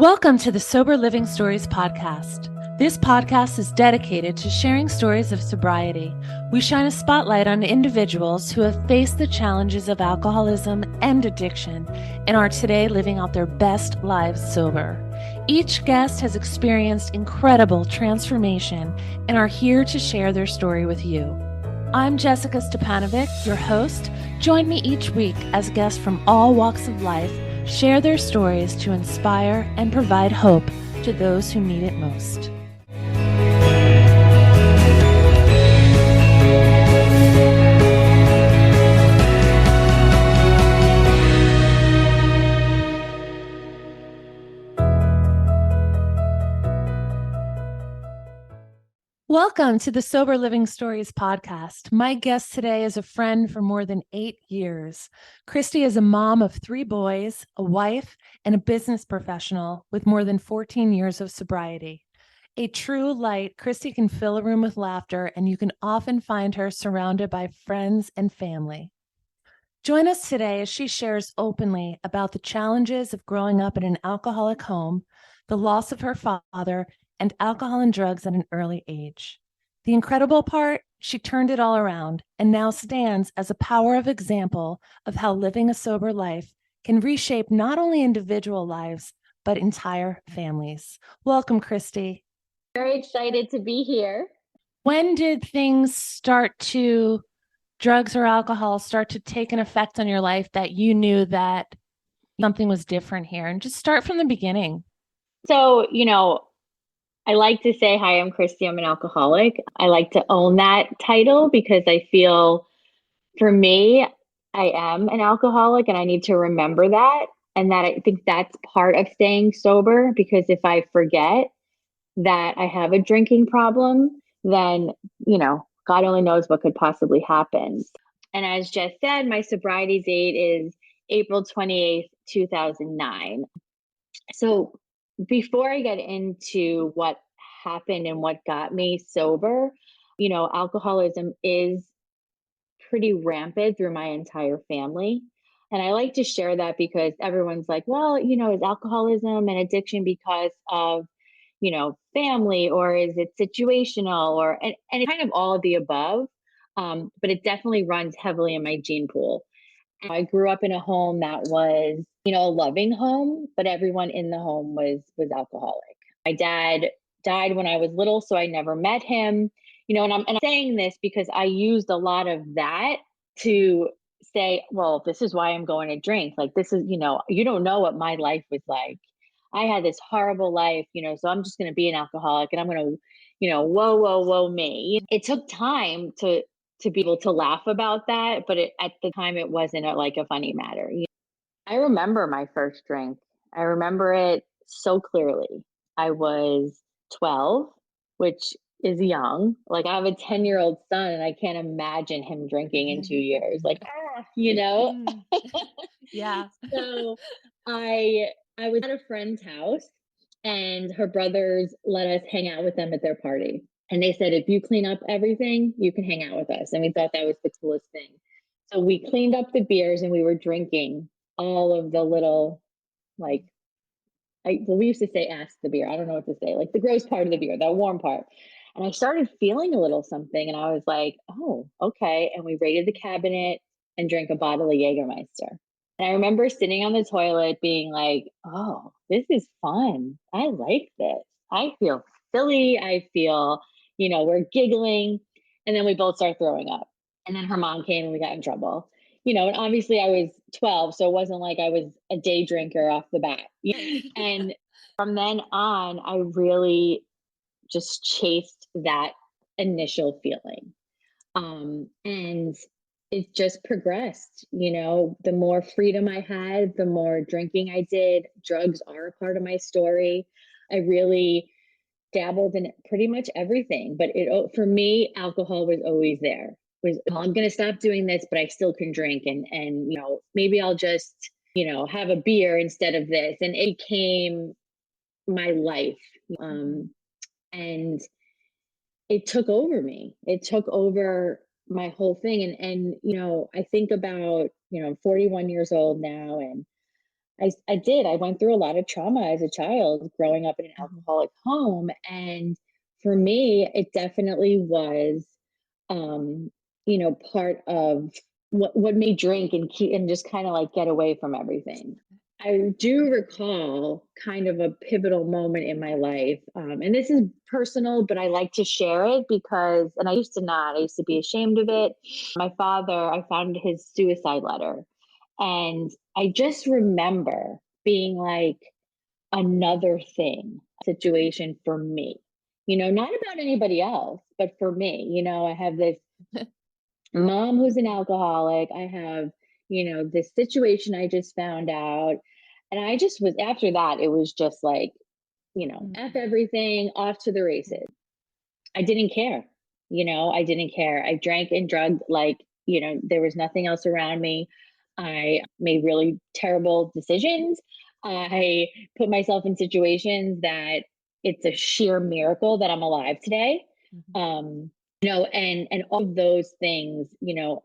Welcome to the Sober Living Stories podcast. This podcast is dedicated to sharing stories of sobriety. We shine a spotlight on individuals who have faced the challenges of alcoholism and addiction and are today living out their best lives sober. Each guest has experienced incredible transformation and are here to share their story with you. I'm Jessica Stepanovic, your host. Join me each week as guests from all walks of life share their stories to inspire and provide hope to those who need it most. Welcome to the Sober Living Stories podcast. My guest today is a friend for more than 8 years. Christie is a mom of 3 boys, a wife, and a business professional with more than 14 years of sobriety. A true light, Christie can fill a room with laughter, and you can often find her surrounded by friends and family. Join us today as she shares openly about the challenges of growing up in an alcoholic home, the loss of her father, and alcohol and drugs at an early age. The incredible part, she turned it all around and now stands as a power of example of how living a sober life can reshape not only individual lives, but entire families. Welcome, Christie. Very excited to be here. When did drugs or alcohol start to take an effect on your life that you knew that something was different here? And just start from the beginning. So, I like to say, hi, I'm Christie. I'm an alcoholic. I like to own that title because I feel for me, I am an alcoholic and I need to remember that. And that I think that's part of staying sober, because if I forget that I have a drinking problem, then, God only knows what could possibly happen. And as Jess said, my sobriety date is April 28th, 2009. So before I get into what happened and what got me sober, alcoholism is pretty rampant through my entire family. And I like to share that because everyone's like, well, is alcoholism and addiction because of, family, or is it situational, and it's kind of all of the above. But it definitely runs heavily in my gene pool. I grew up in a home that was, a loving home, but everyone in the home was alcoholic. My dad died when I was little, so I never met him. And I'm saying this because I used a lot of that to say, well, this is why I'm going to drink. Like, this is, you don't know what my life was like. I had this horrible life, so I'm just going to be an alcoholic and I'm going to, whoa, me. It took time to be able to laugh about that. But at the time, it wasn't like a funny matter. I remember my first drink. I remember it so clearly. I was 12, which is young. Like, I have a 10-year-old son and I can't imagine him drinking in 2 years. Like, Yeah. So I was at a friend's house and her brothers let us hang out with them at their party. And they said, if you clean up everything, you can hang out with us. And we thought that was the coolest thing. So we cleaned up the beers and we were drinking all of the little, like, we used to say, ask the beer. I don't know what to say, like the gross part of the beer, that warm part. And I started feeling a little something and I was like, oh, okay. And we raided the cabinet and drank a bottle of Jägermeister. And I remember sitting on the toilet being like, oh, this is fun. I like this. I feel silly. I feel, we're giggling. And then we both start throwing up. And then her mom came and we got in trouble. And obviously I was 12, so it wasn't like I was a day drinker off the bat. And from then on, I really just chased that initial feeling. And it just progressed. The more freedom I had, the more drinking I did. Drugs are a part of my story. I really dabbled in pretty much everything, but for me, alcohol was always there. I'm going to stop doing this, but I still can drink, and maybe I'll just have a beer instead of this, and it became my life. And it took over me. It took over my whole thing. And I think about, I'm 41 years old now, and I did. I went through a lot of trauma as a child growing up in an Mhm. alcoholic home. And for me, it definitely was, part of what made drink and keep and just kind of like get away from everything. I do recall kind of a pivotal moment in my life. And this is personal, but I like to share it because, and I used to not, I used to be ashamed of it. My father, I found his suicide letter. And I just remember being like, another thing, situation for me, not about anybody else, but for me, I have this mom who's an alcoholic. I have, this situation I just found out. And I just was, after that, it was just like, F Mhm. everything, off to the races. I didn't care. I didn't care. I drank and drugged like, there was nothing else around me. I made really terrible decisions. I put myself in situations that it's a sheer miracle that I'm alive today. Mhm. And all of those things,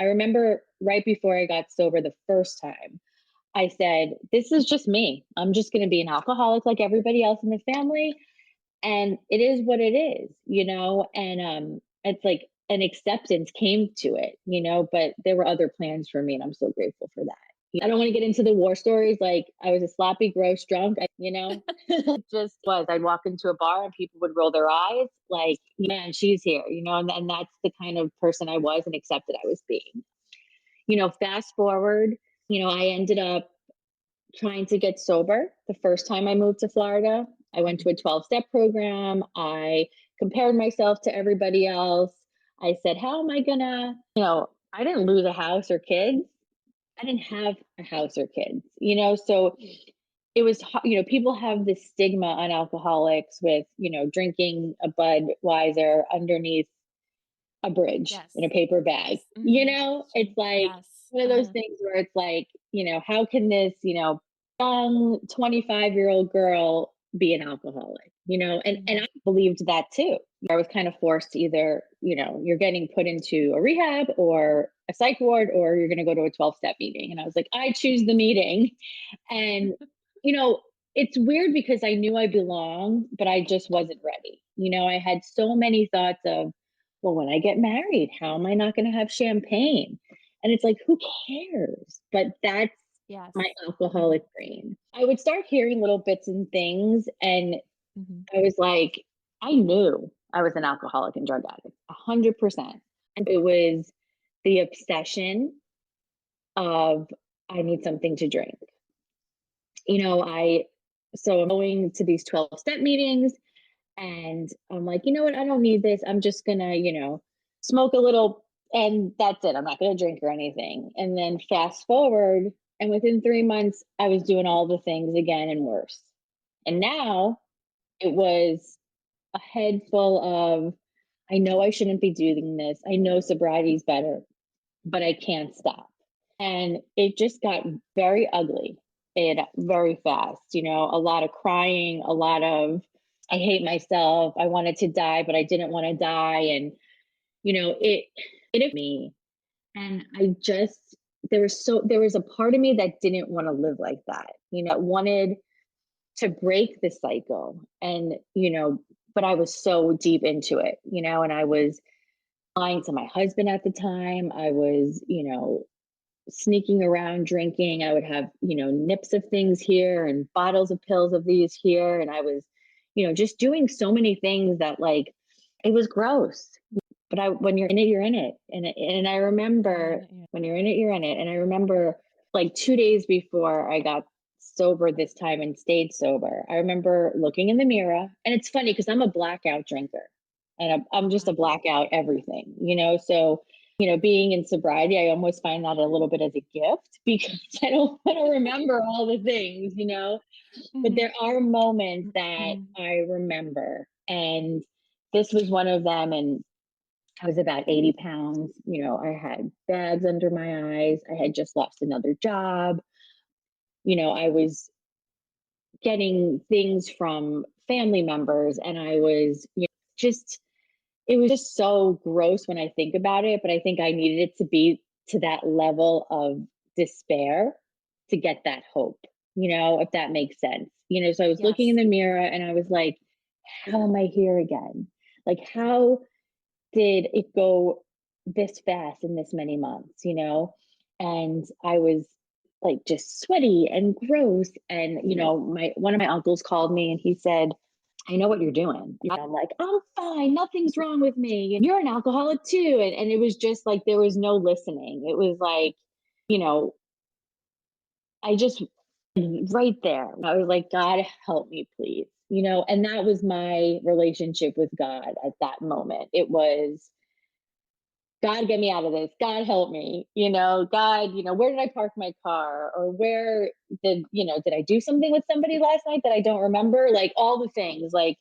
I remember right before I got sober the first time, I said, this is just me. I'm just going to be an alcoholic like everybody else in the family, and it is what it is, and it's like an acceptance came to it, but there were other plans for me, and I'm so grateful for that. I don't want to get into the war stories. Like, I was a sloppy gross drunk, it just was. I'd walk into a bar and people would roll their eyes like, man, she's here, and that's the kind of person I was and accepted I was being. Fast forward, I ended up trying to get sober the first time I moved to Florida. I went to a 12-step program. I compared myself to everybody else. I said, how am I gonna, I didn't lose a house or kids. I didn't have a house or kids, so it was, people have this stigma on alcoholics with, drinking a Budweiser underneath a bridge Yes. in a paper bag. Yes. Mhm. It's like Yes. one of those things where it's like, how can this, young 25-year-old girl be an alcoholic, and I believed that too. I was kind of forced to either, you're getting put into a rehab or a psych ward, or you're going to go to a 12-step meeting. And I was like, I choose the meeting. And, you know, it's weird because I knew I belonged, but I just wasn't ready. I had so many thoughts of, well, when I get married, how am I not going to have champagne? And it's like, who cares? But that's Yes. my Mhm. alcoholic brain. I would start hearing little bits and things, and Mhm. I was like, I knew I was an alcoholic and drug addict, 100%. And it was the obsession of, I need something to drink. So I'm going to these 12-step meetings, and I'm like, you know what? I don't need this. I'm just gonna, smoke a little, and that's it. I'm not gonna drink or anything. And then fast forward, and within 3 months, I was doing all the things again and worse. And now it was a head full of, I know I shouldn't be doing this. I know sobriety is better, but I can't stop. And it just got very ugly. It very fast, a lot of crying, a lot of, I hate myself. I wanted to die, but I didn't want to die. And, it hit me. And there was a part of me that didn't want to live like that, wanted to break the cycle. And, but I was so deep into it, and I was lying to my husband at the time. I was, sneaking around drinking. I would have, nips of things here and bottles of pills of these here. And I was, just doing so many things that, like, it was gross. But when you're in it, you're in it. And I remember, Yeah. when you're in it, you're in it. And I remember, like, 2 days before I got sober this time and stayed sober, I remember looking in the mirror. And it's funny because I'm a blackout drinker, and I'm just a blackout everything, so, being in sobriety, I almost find that a little bit as a gift because I don't want to remember all the things, but Mhm. there are moments that Mhm. I remember. And this was one of them. And I was about 80 pounds. I had bags under my eyes. I had just lost another job. I was getting things from family members, and I was, just, it was just so gross when I think about it. But I think I needed it to be to that level of despair to get that hope. if that makes sense. So I was looking in Yes. the mirror and I was like, how am I here again? Like, how did it go this fast in this many months? And I was like just sweaty and gross. And, my one of my uncles called me and he said, I know what you're doing. I'm like, I'm fine. Nothing's wrong with me. And you're an alcoholic too. And it was just like, there was no listening. It was like, you know, I just, right there, I was like, God, help me, please. And that was my relationship with God at that moment. It was, God, get me out of this. God, help me. God, where did I park my car? Or where did I do something with somebody last night that I don't remember? Like all the things, like,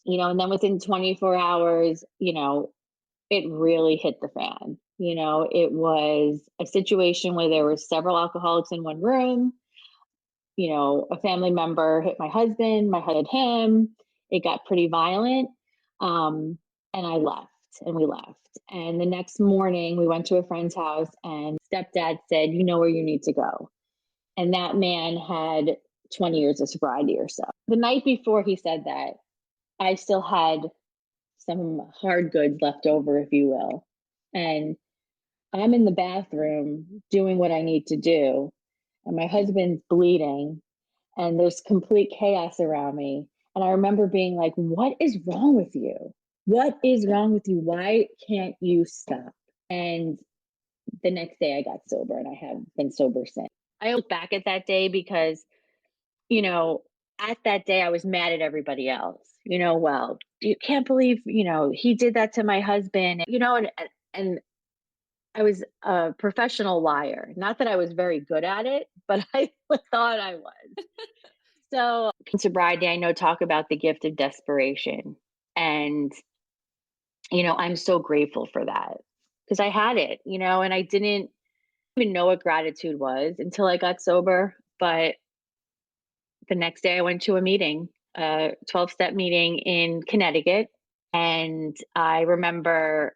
and then within 24 hours, it really hit the fan. It was a situation where there were several alcoholics in one room. A family member hit my husband, my husband hit him. It got pretty violent. And I left and we left. And the next morning we went to a friend's house and stepdad said, you know where you need to go. And that man had 20 years of sobriety or so. The night before he said that, I still had some hard goods left over, if you will. And I'm in the bathroom doing what I need to do. And my husband's bleeding and there's complete chaos around me. And I remember being like, what is wrong with you? What is wrong with you? Why can't you stop? And the next day I got sober and I have been sober since. I look back at that day because, you know, at that day I was mad at everybody else. Well, you can't believe, he did that to my husband, and I was a professional liar. Not that I was very good at it, but I thought I was. So, in sobriety, I know talk about the gift of desperation. And, I'm so grateful for that because I had it, and I didn't even know what gratitude was until I got sober. But the next day, I went to a meeting, a 12-step meeting in Connecticut. And I remember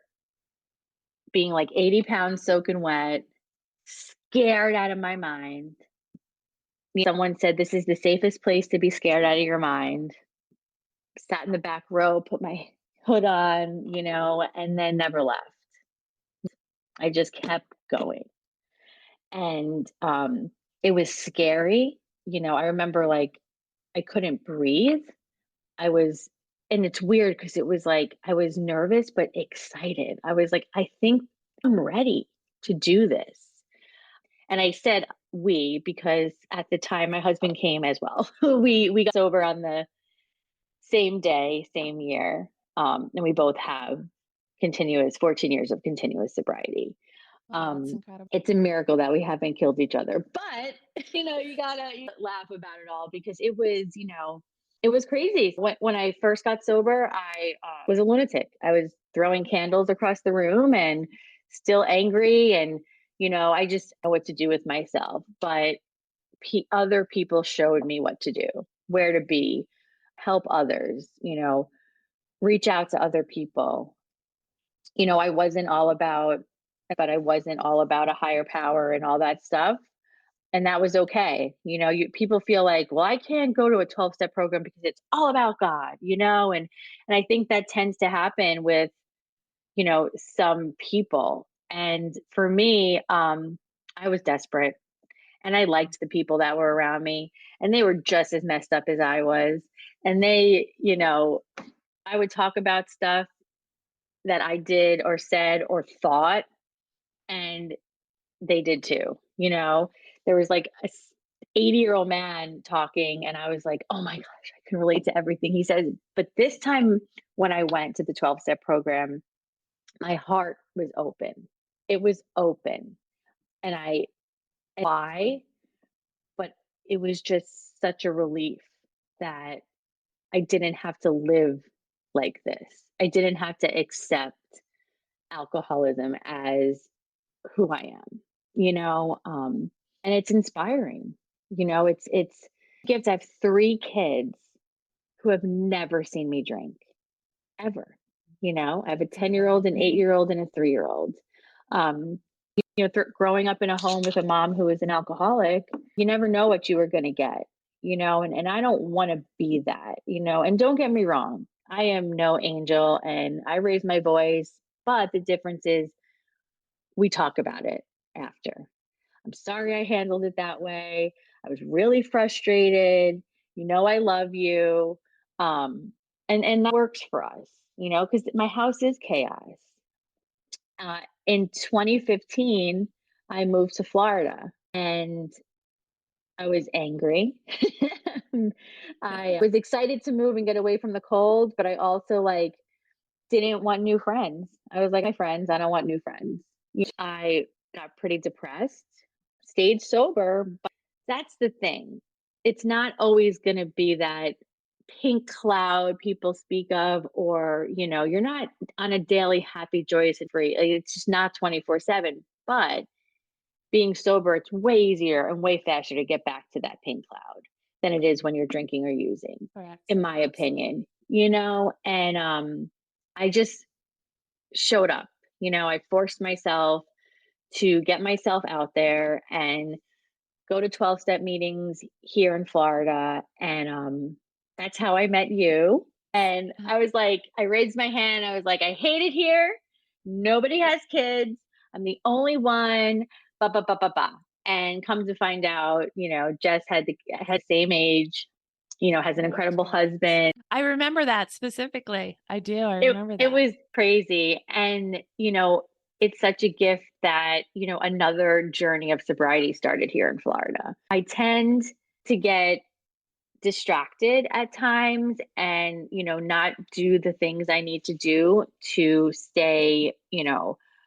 being like 80 pounds soaking wet, scared out of my mind. Someone said, this is the safest place to be scared out of your mind. Sat in the back row, put my hood on, and then never left. I just kept going. And it was scary. I remember like I couldn't breathe. And it's weird because it was like I was nervous but excited. I was like, I think I'm ready to do this. And I said we because at the time my husband came as well. we got sober on the same day, same year. And we both have 14 years of continuous sobriety. Oh, that's incredible. It's a miracle that we haven't killed each other, but you gotta laugh about it all because it was crazy. When I first got sober, I was a lunatic. I was throwing candles across the room and still angry. And, I just know what to do with myself. But other people showed me what to do, where to be, help others, reach out to other people. I wasn't all about, but I wasn't all about a higher power and all that stuff. And that was okay. People feel like, well, I can't go to a 12-step program because it's all about God, and I think that tends to happen with, some people. And for me, I was desperate and I liked the people that were around me and they were just as messed up as I was. And I would talk about stuff that I did or said or thought, and they did too. There was like a 80-year-old man talking, and I was like, oh my gosh, I can relate to everything he said. But this time when I went to the 12-step program, my heart was open. It was open. And why? But it was just such a relief that I didn't have to live like this. I didn't have to accept alcoholism as who I am, and it's inspiring. It's gives. I have 3 kids who have never seen me drink ever. I have a 10-year-old, an 8-year-old, and a 3-year-old. Growing up in a home with a mom who was an alcoholic, you never know what you were going to get, and I don't want to be that, and don't get me wrong. I am no angel and I raise my voice, but the difference is we talk about it after. I'm sorry I handled it that way. I was really frustrated. I love you. And that works for us, because my house is chaos. In 2015, I moved to Florida and I was angry. I was excited to move and get away from the cold, but I also didn't want new friends. I was like, my friends, I don't want new friends. I got pretty depressed, stayed sober, but that's the thing. It's not always going to be that pink cloud people speak of, or, you're not on a daily happy, joyous, and free. It's just not 24/7. But being sober, it's way easier and way faster to get back to that pink cloud than it is when you're drinking or using, Correct. in my opinion, and I just showed up. I forced myself to get myself out there and go to 12-step meetings here in Florida. And that's how I met you. And I was like, I raised my hand. I was like, I hate it here. Nobody has kids. I'm the only one. Ba, ba, ba, ba, ba. And come to find out, Jess had the same age, has an incredible husband. I remember that specifically. I do. I remember that. It was crazy. And, it's such a gift that, another journey of sobriety started here in Florida. I tend to get distracted at times and, not do the things I need to do to stay,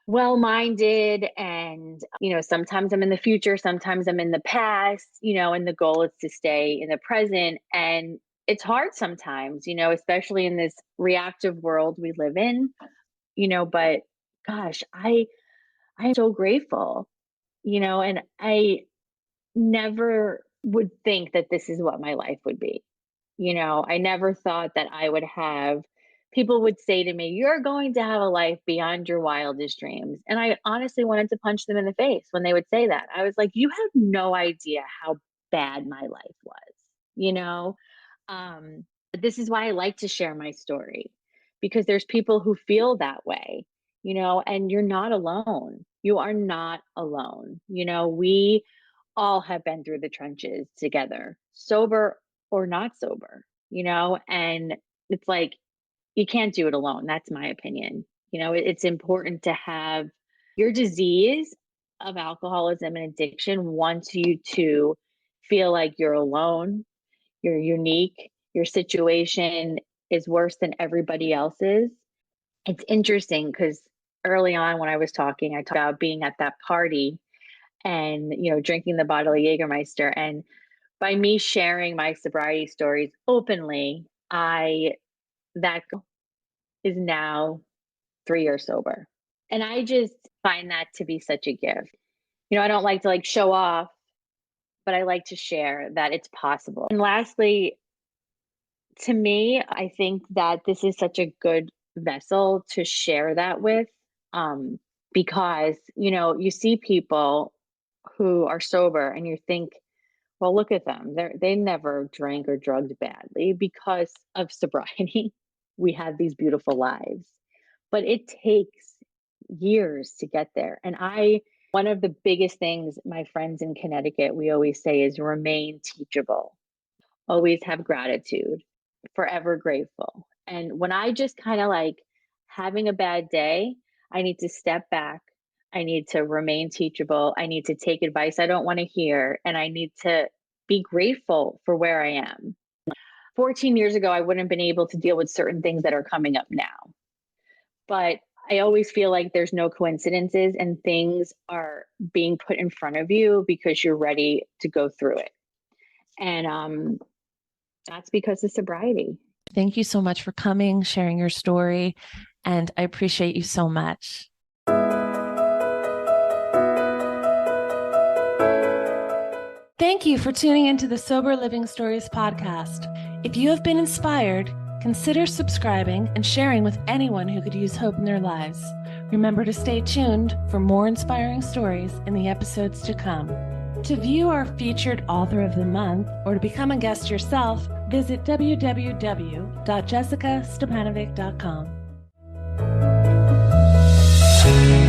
well-minded. And, sometimes I'm in the future, sometimes I'm in the past, and the goal is to stay in the present. And it's hard sometimes, especially in this reactive world we live in, but gosh, I'm so grateful, and I never would think that this is what my life would be. I never thought that I would have people would say to me, you're going to have a life beyond your wildest dreams. And I honestly wanted to punch them in the face when they would say that. I was like, you have no idea how bad my life was, but this is why I like to share my story, because there's people who feel that way, and you're not alone. You are not alone. We all have been through the trenches together, sober or not sober, and it's like, you can't do it alone. That's my opinion. It's important to have your disease of alcoholism and addiction wants you to feel like you're alone, you're unique, your situation is worse than everybody else's. It's interesting because early on when I was talking, I talked about being at that party and, drinking the bottle of Jägermeister. And by me sharing my sobriety stories openly, that is now 3 years sober. And I just find that to be such a gift. I don't like to show off, but I like to share that it's possible. And lastly, to me, I think that this is such a good vessel to share that with, because, you see people who are sober and you think, well, look at them. They never drank or drugged badly because of sobriety. We have these beautiful lives, but it takes years to get there. And one of the biggest things my friends in Connecticut, we always say is remain teachable, always have gratitude, forever grateful. And when I just kind of having a bad day, I need to step back. I need to remain teachable. I need to take advice I don't want to hear. And I need to be grateful for where I am. 14 years ago, I wouldn't have been able to deal with certain things that are coming up now. But I always feel like there's no coincidences and things are being put in front of you because you're ready to go through it. And that's because of sobriety. Thank you so much for coming, sharing your story, and I appreciate you so much. Thank you for tuning into the Sober Living Stories podcast. If you have been inspired, consider subscribing and sharing with anyone who could use hope in their lives. Remember to stay tuned for more inspiring stories in the episodes to come. To view our featured author of the month or to become a guest yourself, visit www.jessicastepanovic.com.